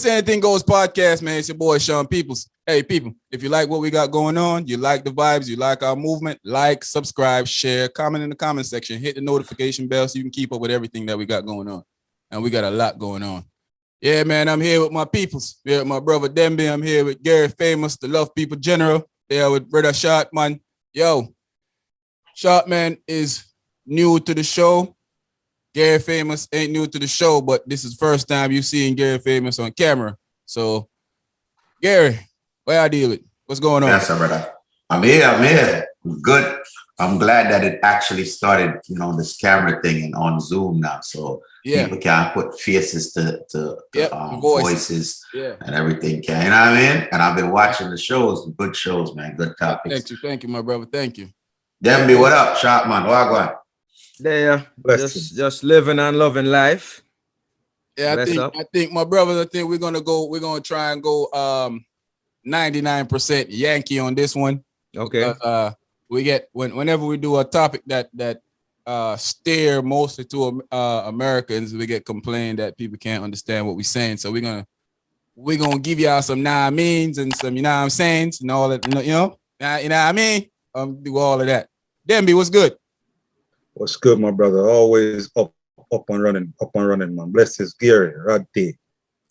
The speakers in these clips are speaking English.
It's Anything Goes podcast, man. It's your boy, Sean Peoples. Hey, people, if you like what we got going on, you like the vibes, you like our movement, like, subscribe, share, comment in the comment section, hit the notification bell so you can keep up with everything that we got going on. And we got a lot going on. Yeah, man, I'm here with my peoples. Here with my brother Demby. I'm here with Gary Famous, the Love People General. There with brother Shotman. Yo, Shotman is new to the show. Gary Famous ain't new to the show, but this is the first time you seeing Gary Famous on camera. So, Gary, where I deal with? What's going on? Yes, brother. I'm here. Good. I'm glad that it actually started, this camera thing and on Zoom now. So people can put faces to voices and everything. You know what I mean? And I've been watching the shows, good shows, man. Good topics. Thank you, my brother. Thank you. Demby, what up, Shotman? Wagwan. There, just living and loving life. Yeah, I think my brothers, we're gonna try and go 99% Yankee on this one. Okay. We get whenever we do a topic that steer mostly to Americans, we get complained that people can't understand what we're saying. So we're gonna give y'all some means and some you know what I'm saying and all that, you know what I mean? Do all of that. Demby, what's good? What's good, my brother? Always up and running, man. Bless his Gary, Roddy.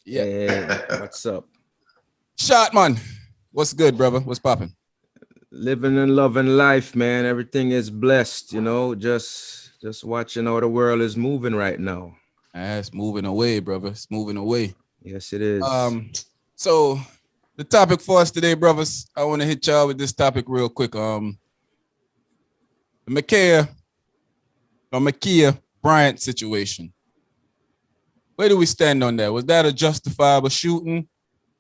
Yeah. What's up? Shotman, what's good, brother? What's popping? Living and loving life, man. Everything is blessed, just watching how the world is moving right now. It's moving away, brother. It's moving away. Yes, it is. So the topic for us today, brothers, I want to hit y'all with this topic real quick. The Makhia Bryant situation. Where do we stand on that? Was that a justifiable shooting,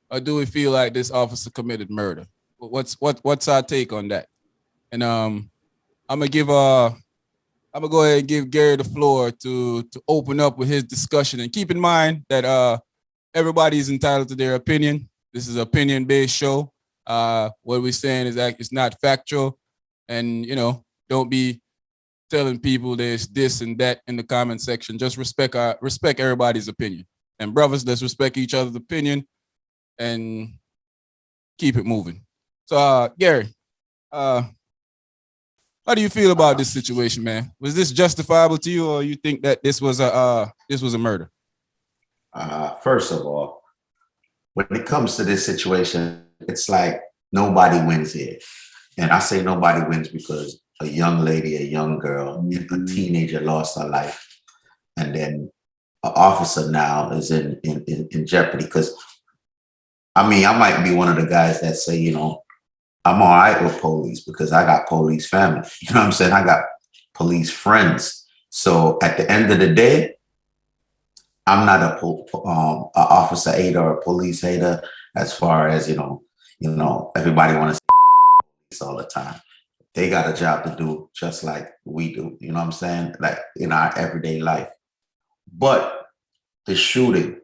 or do we feel like this officer committed murder? What's our take on that? And I'm gonna go ahead and give Gary the floor to open up with his discussion. And keep in mind that everybody's entitled to their opinion. This is an opinion-based show. What we're saying is that it's not factual, and don't be telling people there's this and that in the comment section. Just respect everybody's opinion. And brothers, let's respect each other's opinion and keep it moving. So Gary, how do you feel about this situation, man? Was this justifiable to you, or you think that this was a murder? First of all, when it comes to this situation, it's like nobody wins here. And I say nobody wins because a young lady, a young girl, a teenager lost her life. And then an officer now is in jeopardy. Because, I might be one of the guys that say, I'm all right with police because I got police family. You know what I'm saying? I got police friends. So at the end of the day, I'm not a officer hater or a police hater as far as, everybody wants to police all the time. They got a job to do just like we do, you know what I'm saying? Like in our everyday life. But the shooting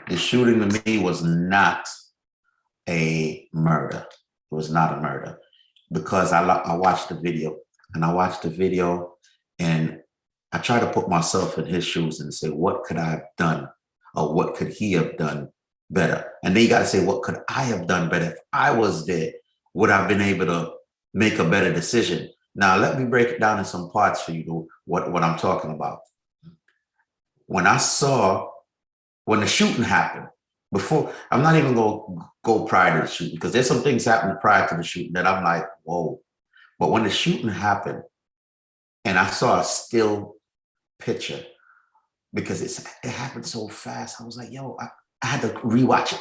to me was not a murder. It was not a murder because I watched the video and I try to put myself in his shoes and say, what could I have done or what could he have done better? And then you got to say, what could I have done better? If I was there, would I have been able to make a better decision? Now, let me break it down in some parts for you, what I'm talking about. When the shooting happened, before, I'm not even going to go prior to the shooting because there's some things happened prior to the shooting that I'm like, whoa. But when the shooting happened and I saw a still picture because it happened so fast, I was like, yo, I had to rewatch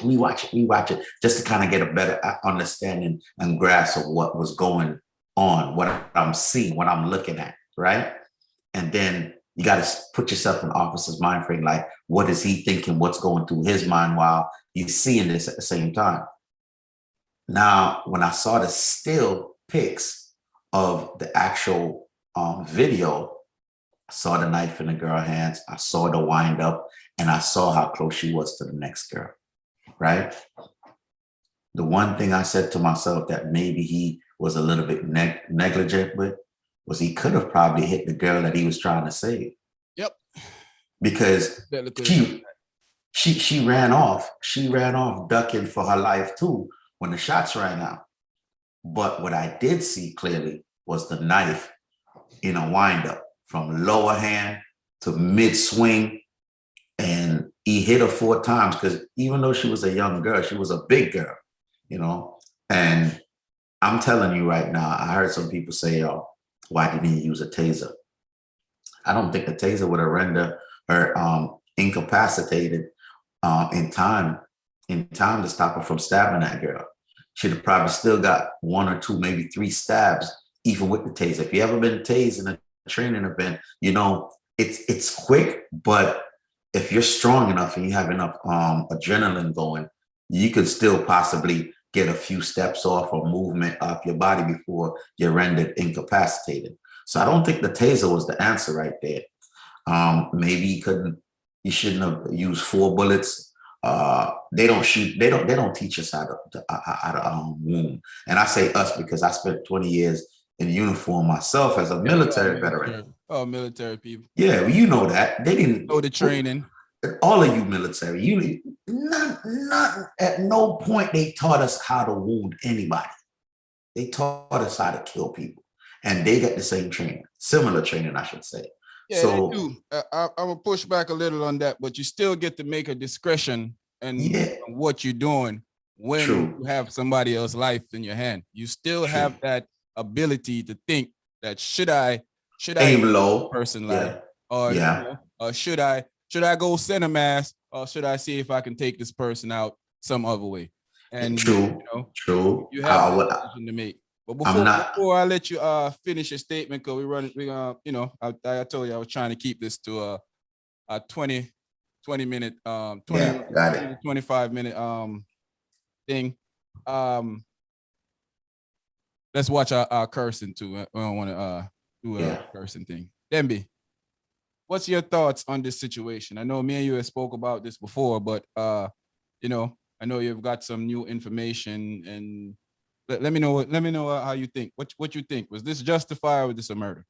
it just to kind of get a better understanding and grasp of what was going on, what I'm seeing, what I'm looking at, right? And then you got to put yourself in the officer's mind frame, like, what is he thinking? What's going through his mind while he's seeing this at the same time? Now, when I saw the still pics of the actual video, I saw the knife in the girl's hands, I saw the wind up, and I saw how close she was to the next girl, right? The one thing I said to myself that maybe he was a little bit negligent with was he could have probably hit the girl that he was trying to save. Yep. Because She ran off. She ran off, ducking for her life too when the shots rang out. But what I did see clearly was the knife in a windup from lower hand to mid swing, and he hit her 4 times because even though she was a young girl, she was a big girl, you know. And I'm telling you right now, I heard some people say, "Oh, why didn't he use a taser?" I don't think a taser would have rendered her incapacitated in time to stop her from stabbing that girl. She'd have probably still got 1 or 2, maybe 3 stabs, even with the taser. If you ever been tased in a training event, you know it's quick, but if you're strong enough and you have enough adrenaline going, you could still possibly get a few steps off or movement off your body before you're rendered incapacitated. So I don't think the taser was the answer right there. Maybe you shouldn't have used 4 bullets. They don't shoot, they don't teach us how to wound. And I say us because I spent 20 years in uniform myself as a Yeah, we all military veteran. military. All military people. Yeah, well, you know that. They didn't Know the training. all of you military, not at no point they taught us how to wound anybody. They taught us how to kill people. And they got the same training, similar training, I should say. Yeah, So they do. I'm gonna push back a little on that, but you still get to make a discretion and yeah, what you're doing when true, you have somebody else's life in your hand. You still have true. that ability to think that should I Aim take this low. person life, Yeah, or yeah, or should I go center mass, or should I see if I can take this person out some other way? And true, true. you have that decision to make. But I'm not. before I let you finish your statement, because I told you I was trying to keep this to a 20 minute 20, Yeah, got 20 to it. 25 minute thing. Um let's watch our cursing too. We don't want to do a Yeah. cursing thing. Demby, what's your thoughts on this situation? I know me and you have spoke about this before, but I know you've got some new information, and let me know how you think. What you think? Was this justified or was this a murder?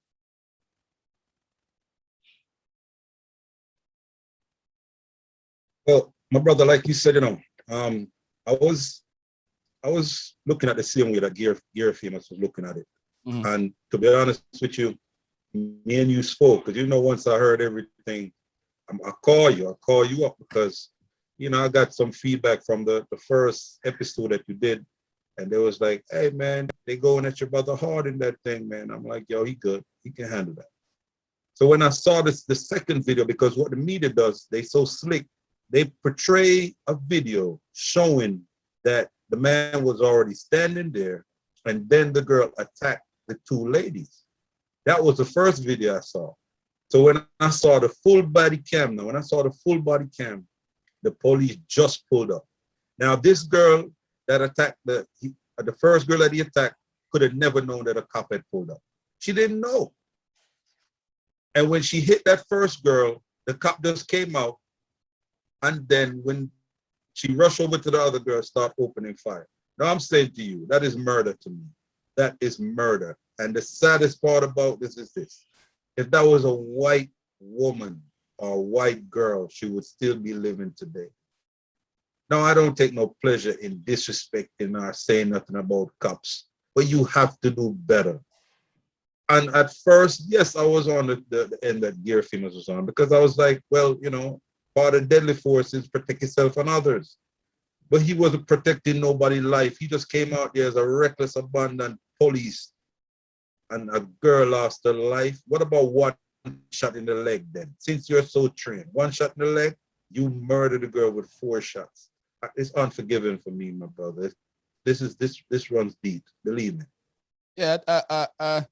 Well, my brother, like you said, um, I was I was looking at the same way that Gear Famous was looking at it. Mhm. And to be honest with you, me and you spoke because once I heard everything, I call you up because I got some feedback from the first episode that you did, and they was like, "Hey man, they going at your brother hard in that thing, man." I'm like, "Yo, he good, he can handle that." So when I saw the second video, because what the media does, they so slick, they portray a video showing that the man was already standing there, and then the girl attacked the 2 ladies. That was the first video I saw. So when I saw the full body cam, the police just pulled up. Now this girl that attacked the first girl that he attacked could have never known that a cop had pulled up. She didn't know. And when she hit that first girl, the cop just came out. And then when she rushed over to the other girl, start opening fire. Now I'm saying to you, that is murder to me. That is murder. And the saddest part about this is this. If that was a white woman or a white girl, she would still be living today. Now, I don't take no pleasure in disrespecting or saying nothing about cops, but you have to do better. And at first, yes, I was on the end that Gear Famous was on because I was like, well, part of deadly force is protect yourself and others. But he wasn't protecting nobody's life. He just came out there as a reckless, abandoned police, and a girl lost her life. What about one shot in the leg then? Since you're so trained, one shot in the leg, you murdered a girl with 4 shots. It's unforgiving for me, my brother. This runs deep. Believe me. Yeah, I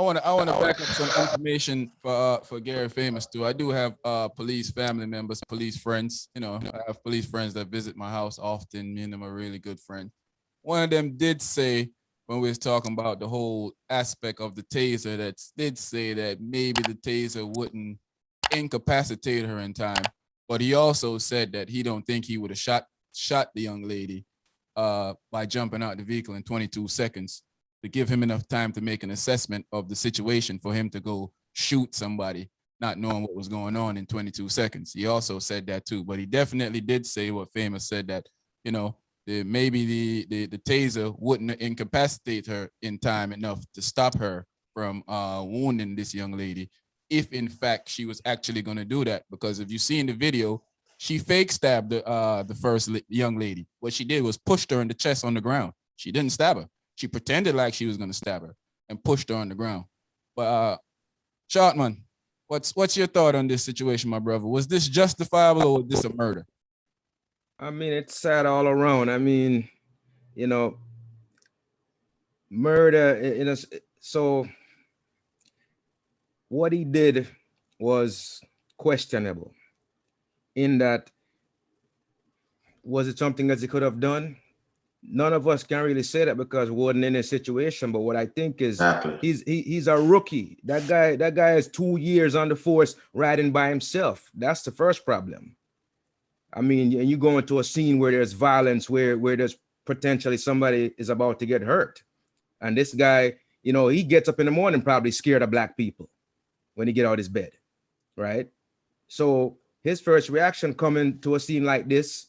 want to back up some information for Gary Famous too. I do have police family members, police friends. I have police friends that visit my house often. Me and them are really good friends. One of them did say when we was talking about the whole aspect of the taser, that did say that maybe the taser wouldn't incapacitate her in time, but he also said that he don't think he would have shot the young lady by jumping out the vehicle in 22 seconds to give him enough time to make an assessment of the situation for him to go shoot somebody not knowing what was going on in 22 seconds. He also said that too, but he definitely did say what Famous said, that, you know, maybe the taser wouldn't incapacitate her in time enough to stop her from wounding this young lady, if in fact she was actually going to do that. Because if you see in the video, she fake stabbed the first young lady. What she did was pushed her in the chest on the ground. She didn't stab her. She pretended like she was going to stab her and pushed her on the ground. But Shotman, what's your thought on this situation, my brother? Was this justifiable or was this a murder? I mean, it's sad all around. I mean, you know, murder, so what he did was questionable in that, was it something that he could have done? None of us can really say that because we wasn't in a situation. But what I think is he's a rookie. That guy has 2 years on the force riding by himself. That's the first problem. I mean, you go into a scene where there's violence, where there's potentially somebody is about to get hurt. And this guy, you know, he gets up in the morning probably scared of black people when he get out of his bed, right? So his first reaction coming to a scene like this,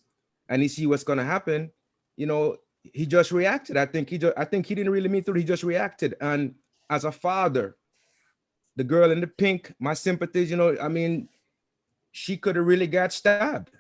and he see what's going to happen, you know, he just reacted. I think he didn't really mean to. He just reacted. And as a father, the girl in the pink, my sympathies, you know, I mean, she could have really got stabbed.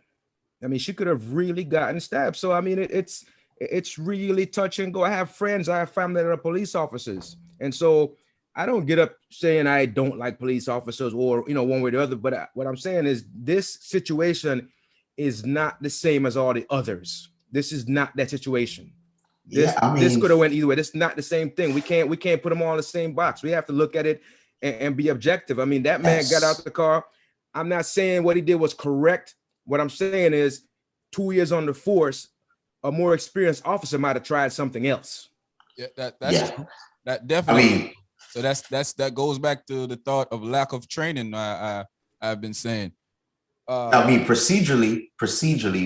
I mean, she could have really gotten stabbed. So, I mean, it's really touch and go. I have friends, I have family that are police officers. And so I don't get up saying I don't like police officers or, you know, one way or the other. But what I'm saying is this situation is not the same as all the others. This is not that situation. This could have went either way. This is not the same thing. We can't put them all in the same box. We have to look at it and be objective. I mean, that man got out the car. I'm not saying what he did was correct. What I'm saying is 2 years on the force, a more experienced officer might have tried something else. Yeah, that definitely. I mean, so that goes back to the thought of lack of training. I've been saying. I mean, procedurally,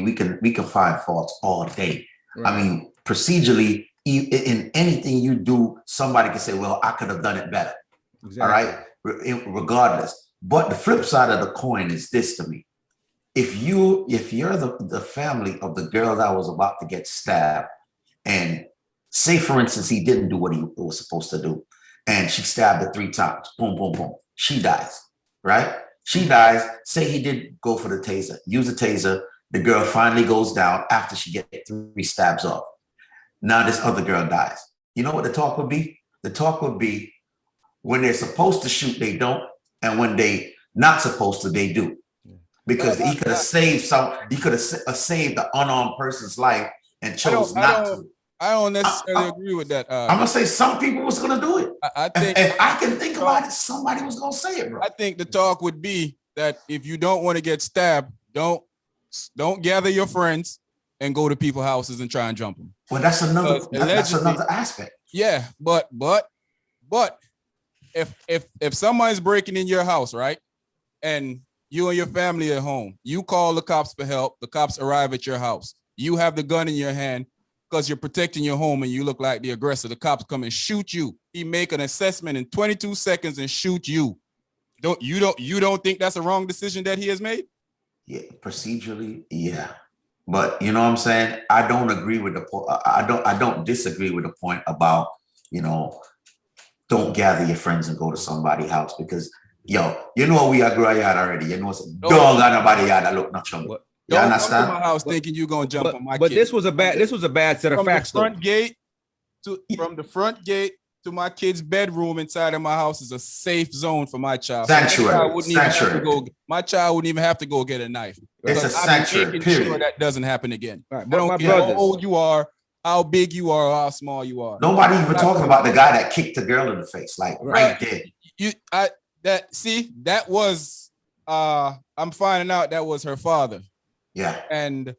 we can find faults all day. Right. I mean, procedurally, in anything you do, somebody can say, "Well, I could have done it better." Exactly. All right, regardless. But the flip side of the coin is this to me: if you're the family of the girl that was about to get stabbed, and say, for instance, he didn't do what he was supposed to do, and she stabbed her 3 times, boom, boom, boom, she dies, right? She dies. Say he did go for the taser, use the taser. The girl finally goes down after she gets 3 stabs off. Now this other girl dies. You know what the talk would be? The talk would be when they're supposed to shoot, they don't, and when they not supposed to, they do. Because he could have saved saved the unarmed person's life and chose not to. I don't necessarily agree with that. I'm gonna say some people was gonna do it. I think if I can think about it, somebody was gonna say it, bro. I think the talk would be that if you don't want to get stabbed, don't gather your friends and go to people's houses and try and jump them. Well, that's another aspect. Yeah, but if somebody's breaking in your house, right, and you and your family at home, you call the cops for help. The cops arrive at your house. You have the gun in your hand because you're protecting your home and you look like the aggressor. The cops come and shoot you. He make an assessment in 22 seconds and shoot you. You don't think that's a wrong decision that he has made? Yeah, procedurally, yeah. But you know what I'm saying? I don't agree with I don't disagree with the point about, you know, don't gather your friends and go to somebody's house because yo, you know we agree already. You know, don't got nobody that look not trouble. You understand? Come to my house thinking you gonna jump on my kid. But this was a bad set of facts. From the front gate to my kid's bedroom inside of my house is a safe zone for my child. Sanctuary. My child wouldn't even have to go get a knife. It's a sanctuary. Making sure that doesn't happen again. Right, I don't care how old you are, how big you are, or how small you are. Nobody even talking about the guy that kicked the girl in the face, like right there. That was I'm finding out that was her father. Yeah. And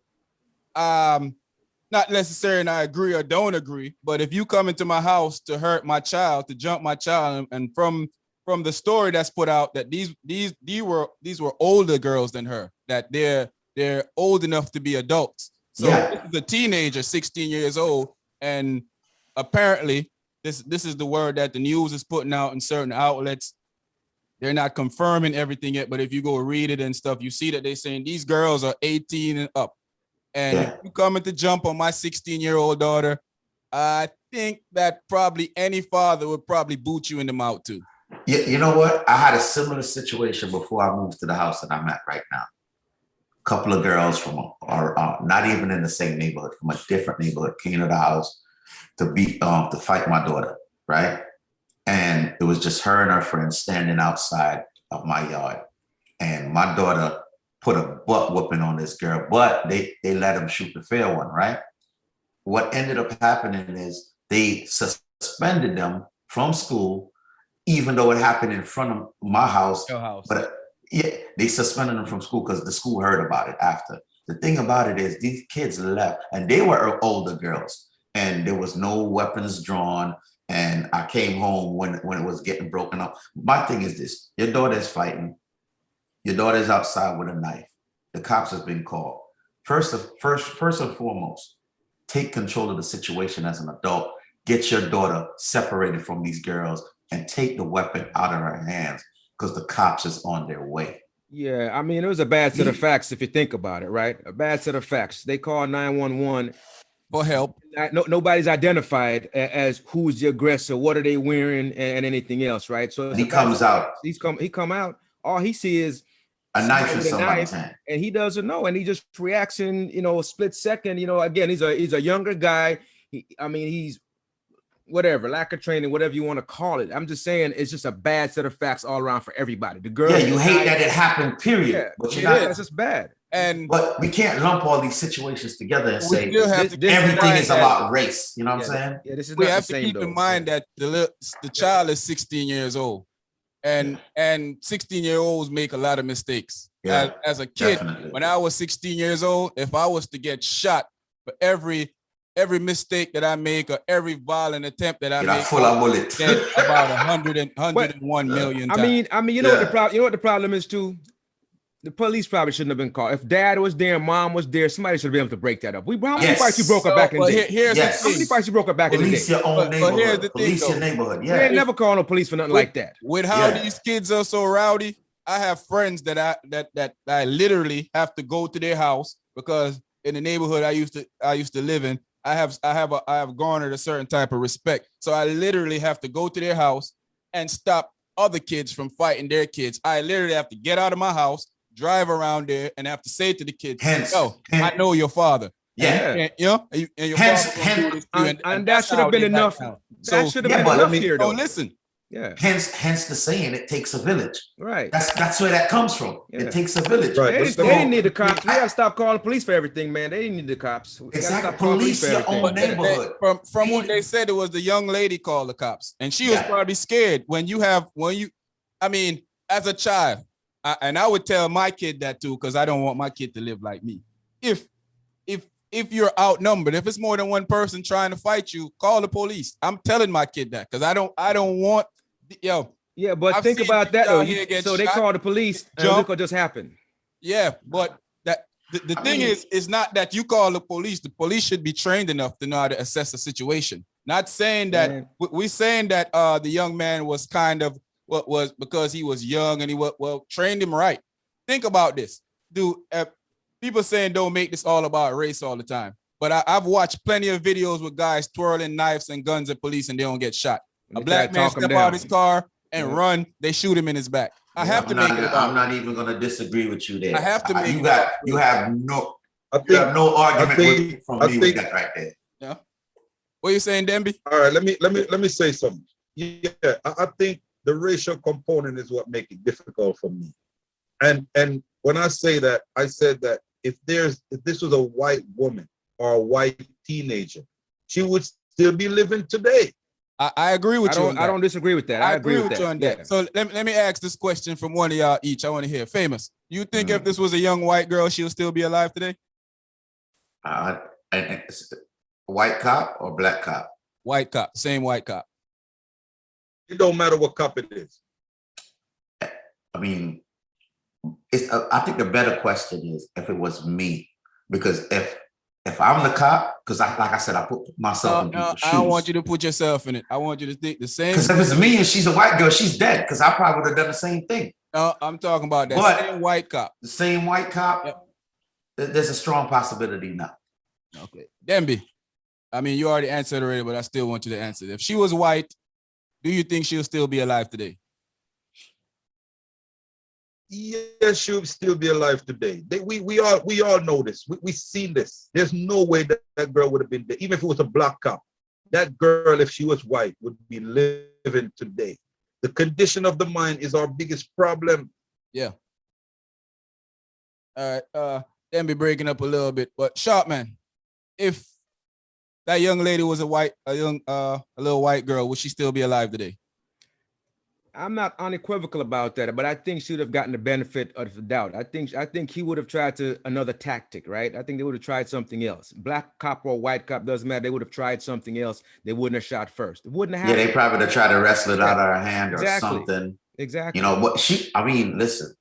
not necessarily I agree or don't agree, but if you come into my house to hurt my child, to jump my child, and from the story that's put out that these were older girls than her, that they're old enough to be adults. So this is a teenager, 16 years old, and apparently this is the word that the news is putting out in certain outlets. they're not confirming everything yet, but if you go read it and stuff, you see that they're saying these girls are 18 and up. And if you coming to jump on my 16-year-old daughter, I think that probably any father would probably boot you in the mouth too. Yeah, you know what? I had a similar situation before I moved to the house that I'm at right now. A couple of girls from not even in the same neighborhood, from a different neighborhood, came to the house to fight my daughter, right? And it was just her and her friends standing outside of my yard. And my daughter put a butt whooping on this girl, but they let him shoot the fair one, right? What ended up happening is they suspended them from school, even though it happened in front of my house. Your house. But yeah, they suspended them from school because the school heard about it after. The thing about it is these kids left, and they were older girls, and there was no weapons drawn. And I came home when it was getting broken up. My thing is this: your daughter is fighting. Your daughter is outside with a knife. The cops has been called. First and foremost, take control of the situation as an adult. Get your daughter separated from these girls and take the weapon out of her hands because the cops is on their way. Yeah, I mean, it was a bad set of facts if you think about it, right? A bad set of facts. They call 911 for help. Nobody's identified as who's the aggressor, what are they wearing, and anything else, right? So he comes out. He come out. All he sees is a knife in somebody's hand, and he doesn't know, and he just reacts in a split second. Again, he's a younger guy. He's whatever, lack of training, whatever you want to call it. I'm just saying it's just a bad set of facts all around for everybody. The girl, you hate that it happened, period. Yeah, but you're not. It's just bad. But we can't lump all these situations together and say everything is about race. You know what I'm saying? Yeah, this is we have to keep in mind that the child is 16 years old, and 16-year-olds make a lot of mistakes. As a kid, when I was 16 years old, if I was to get shot for every mistake that I make or every violent attempt that I make, full of bullets. About 101 million times. You know what the problem? You know what the problem is too. The police probably shouldn't have been called. If dad was there, mom was there, somebody should have been able to break that up. How many fights you broke up back in the day? How many fights you broke up back in the day? Police your own neighborhood. Police your neighborhood. Yeah. We ain't never called no police for nothing like that. With how these kids are so rowdy, I have friends that I literally have to go to their house because in the neighborhood I used to live in, I have garnered a certain type of respect. So I literally have to go to their house and stop other kids from fighting their kids. I literally have to get out of my house, drive around there, and have to say to the kids, I know your father. Yeah. And your father and that should have been enough. That should have been enough here, though. Listen. Yeah. Hence the saying, it takes a village. Right. That's where that comes from. Yeah. It takes a village. Right. They didn't need the cops. We gotta stop calling police for everything, man. They didn't need the cops. Exactly. Police your own neighborhood. From what they said, it was the young lady called the cops, and she was probably scared. As a child, and I would tell my kid that too, because I don't want my kid to live like me. If you're outnumbered, if it's more than one person trying to fight you, call the police. I'm telling my kid that because I don't want. Yeah, but think about that though. So they call the police and look what just happened. Yeah, but the thing is not that you call the police. The police should be trained enough to know how to assess a situation. Not saying that we're saying that the young man was kind of what was because he was young and he trained him right. Think about this, dude. People saying don't make this all about race all the time, but I've watched plenty of videos with guys twirling knives and guns at police and they don't get shot. A black man step out his car and run, they shoot him in his back. I'm not even going to disagree with you there. I have to make you have no argument from me with that right there. Yeah. What are you saying, Demby? All right, let me say something. Yeah, I think the racial component is what makes it difficult for me. And when I say that, I said that if this was a white woman or a white teenager, she would still be living today. I agree with you. I don't disagree with that. I agree with you on that. Yeah. So let me ask this question from one of y'all each. I want to hear. Famous. You think if this was a young white girl, she would still be alive today? White cop or black cop? White cop. Same white cop. It don't matter what cop it is. I mean, I think the better question is if it was me, because if if I'm the cop, because like I said, I put myself in people's shoes. I don't want you to put yourself in it. I want you to think the same. Because if it's me and she's a white girl, she's dead. Because I probably would have done the same thing. I'm talking about that same white cop. The same white cop. Yep. There's a strong possibility now. Okay, Demby. I mean, you already answered already, but I still want you to answer. If she was white, do you think she'll still be alive today? Yes, she'll still be alive today. We all know this. We seen this. There's no way that girl would have been there, even if it was a black cop. That girl, if she was white, would be living today. The condition of the mind is our biggest problem. Yeah. All right. Then be breaking up a little bit, but Sharpman, if that young lady was a little white girl, would she still be alive today? I'm not unequivocal about that, but I think she would have gotten the benefit of the doubt. I think he would have tried another tactic, right? I think they would have tried something else. Black cop or white cop, doesn't matter. They would have tried something else. They wouldn't have shot first. It wouldn't have happened. Yeah, they probably would have tried to wrestle it out of her hand or something. Exactly. You know, but listen,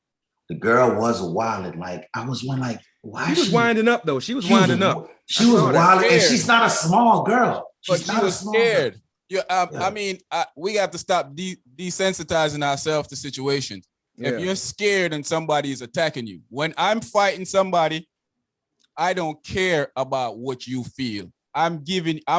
the girl was wilding. Like, I was one like, why she was winding up though. She was winding up. She was wilding, and she's not a small girl. But she was scared. Yeah, I mean, we have to stop desensitizing ourselves to situations. Yeah. If you're scared and somebody is attacking you, when I'm fighting somebody, I don't care about what you feel. I'm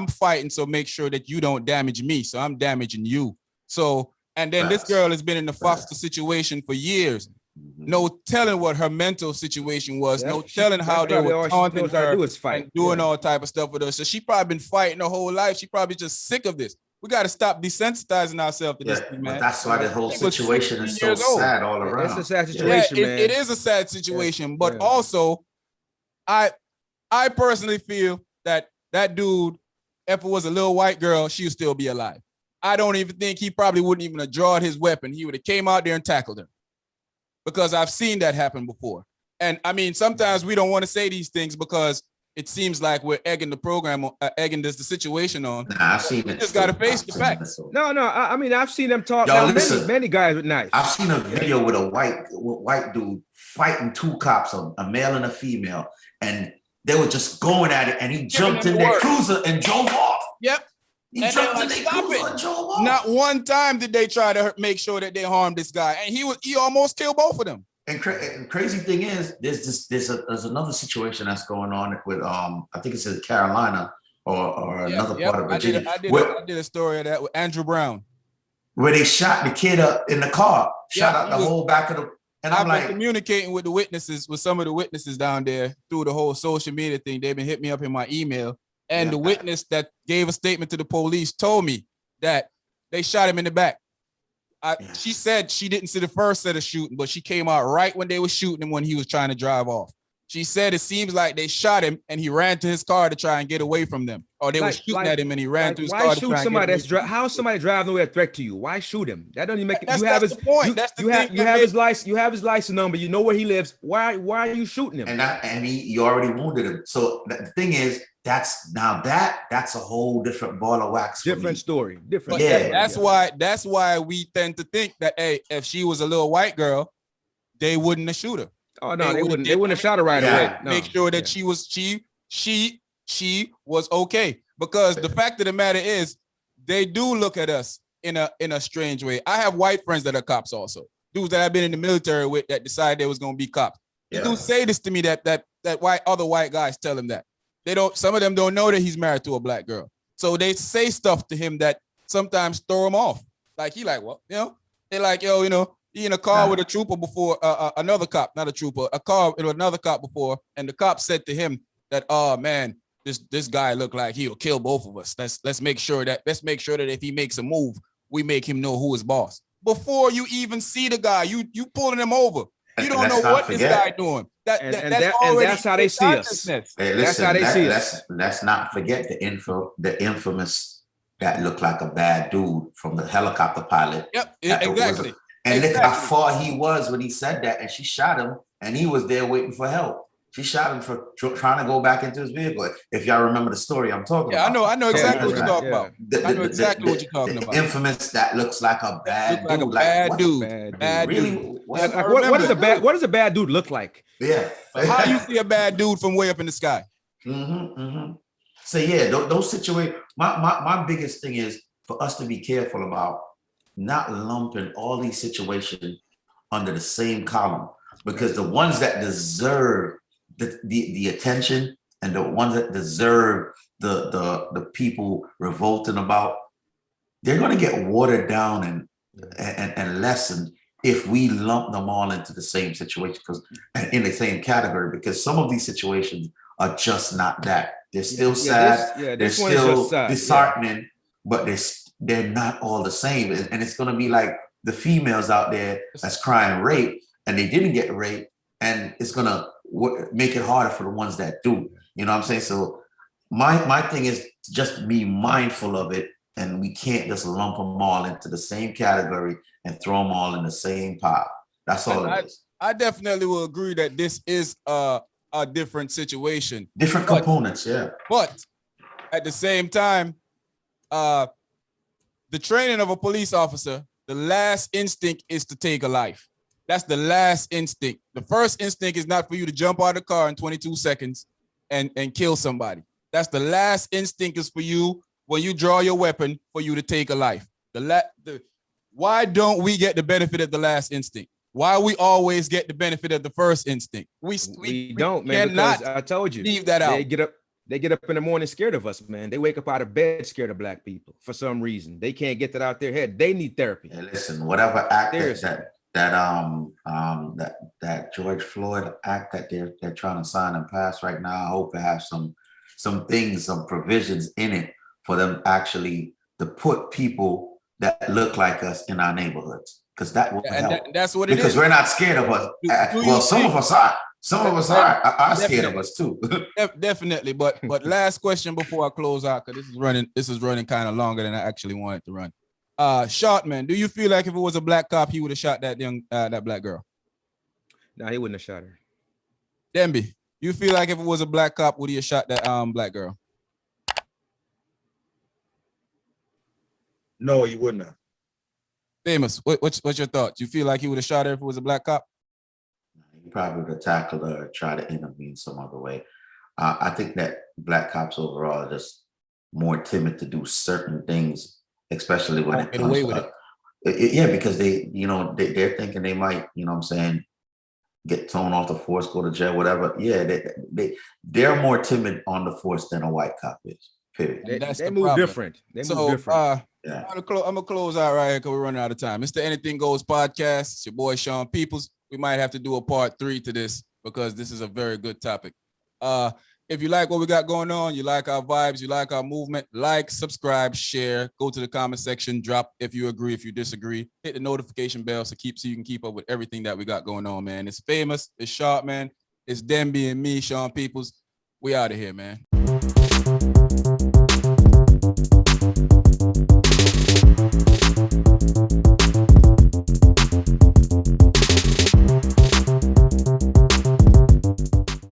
fighting, so make sure that you don't damage me. So I'm damaging you. So, and then this girl has been in the foster situation for years. No telling what her mental situation was. No telling how they were taunting her and doing all type of stuff with her. So she probably been fighting her whole life. She probably just sick of this. We got to stop desensitizing ourselves to this thing, man. That's why the whole situation is so sad all around. It's a sad situation, man. It is a sad situation, but also, I personally feel that dude, if it was a little white girl, she would still be alive. I don't even think he probably wouldn't even have drawn his weapon. He would have came out there and tackled her. Because I've seen that happen before. And I mean, sometimes we don't want to say these things because it seems like we're egging the program, the situation on. Nah, I've seen it. You just got to face the facts. No, I mean, I've seen them talk. Many guys with knives. I've seen a video with a white dude fighting two cops, a male and a female, and they were just going at it, and he jumped in their cruiser and drove off. Yep. He jumped in their cruiser and drove off. Not one time did they try to make sure that they harmed this guy, and he almost killed both of them. And crazy thing is, there's another situation that's going on with I think it's in Carolina or another part of Virginia. I did a story of that with Andrew Brown, where they shot the kid up in the car, shot out the whole back of the. And I've been communicating with some of the witnesses down there through the whole social media thing. They've been hitting me up in my email, and the witness that gave a statement to the police told me that they shot him in the back. She said she didn't see the first set of shooting, but she came out right when they were shooting him when he was trying to drive off. She said it seems like they shot him and he ran to his car to try and get away from them. Or they were shooting at him and he ran to his car to try and get away from them. How is somebody driving away a threat to you? Why shoot him? That doesn't even make it. That's the point. You have his license. You have his license number. You know where he lives. Why are you shooting him? And you already wounded him. So the thing is, that's a whole different ball of wax. Different story. Different. Yeah. That's why we tend to think that, hey, if she was a little white girl, they wouldn't have shoot her. Oh no, they wouldn't have shot her right away. No. Make sure that she was okay. Because the fact of the matter is, they do look at us in a strange way. I have white friends that are cops also. Dudes that I've been in the military with that decided they was gonna be cops. They do say this to me that other white guys tell him that. Some of them don't know that he's married to a black girl. So they say stuff to him that sometimes throw him off. Like he like, well, they're like, yo, he in a car with a trooper before, another cop, not a trooper, a car with another cop before, and the cop said to him that, oh man, this guy looked like he'll kill both of us. Let's make sure that if he makes a move, we make him know who is boss. Before you even see the guy, you pulling him over. You don't know what this guy doing. That's how they see us. Hey, listen, that's how they see us. Let's not forget the infamous that looked like a bad dude from the helicopter pilot. Yep, exactly. Look how far he was when he said that, and she shot him, and he was there waiting for help. She shot him for trying to go back into his vehicle. If y'all remember the story I'm talking about. I know exactly what you're talking about. I know exactly what you're talking about. Infamous that looks like a bad dude. Bad dude. What does a bad dude look like? Yeah. How do you see a bad dude from way up in the sky? So yeah, those situations. My biggest thing is for us to be careful about not lumping all these situations under the same column, because the ones that deserve the attention and the ones that deserve the people revolting about, they're going to get watered down and lessened if we lump them all into the same situation, because in the same category, because some of these situations are just not that. They're still sad. They're this one is just still sad. disheartening, but they're not all the same. And it's going to be like the females out there that's crying rape and they didn't get raped, and it's going to make it harder for the ones that do. You know what I'm saying? So my thing is to just be mindful of it, and we can't just lump them all into the same category and throw them all in the same pile. That's all it is. I definitely will agree that this is a different situation. Different components, yeah. But at the same time, the training of a police officer, the last instinct is to take a life. That's the last instinct. The first instinct is not for you to jump out of the car in 22 seconds and kill somebody. That's the last instinct is for you when you draw your weapon for you to take a life. Why don't we get the benefit of the last instinct? Why we always get the benefit of the first instinct? We don't, man. Because I told you, leave that out. They get up in the morning scared of us, man. They wake up out of bed scared of black people for some reason. They can't get that out their head. They need therapy. And listen, whatever act that George Floyd act that they're trying to sign and pass right now, I hope it has some things, some provisions in it for them actually to put people that look like us in our neighborhoods, because that will help. That's what it is. Because we're not scared of us. Well, some of us are. Some of us are scared of us too. Definitely. But last question before I close out, because this is running kind of longer than I actually wanted to run. Shotman, do you feel like if it was a black cop, he would have shot that black girl? No, he wouldn't have shot her. Demby, you feel like if it was a black cop, would he have shot that black girl? No, he wouldn't have. Famous, what's your thoughts? You feel like he would have shot her if it was a black cop? He probably would have tackled her or try to intervene some other way. I think that black cops overall are just more timid to do certain things, especially when it comes to yeah, because they're thinking they might, you know what I'm saying, get thrown off the force, go to jail, whatever. Yeah, they're more timid on the force than a white cop is. Period. They move different. They move different. Yeah. I'm gonna close out right here because we're running out of time. It's the Anything Goes podcast. It's your boy Sean Peoples. We might have to do a part 3 to this because this is a very good topic. If you like what we got going on, you like our vibes, you like our movement, like, subscribe, share, go to the comment section, drop if you agree, if you disagree, hit the notification bell so you can keep up with everything that we got going on, man. It's Famous, it's Sharp, man. It's Demby and me, Sean Peoples. We out of here, man.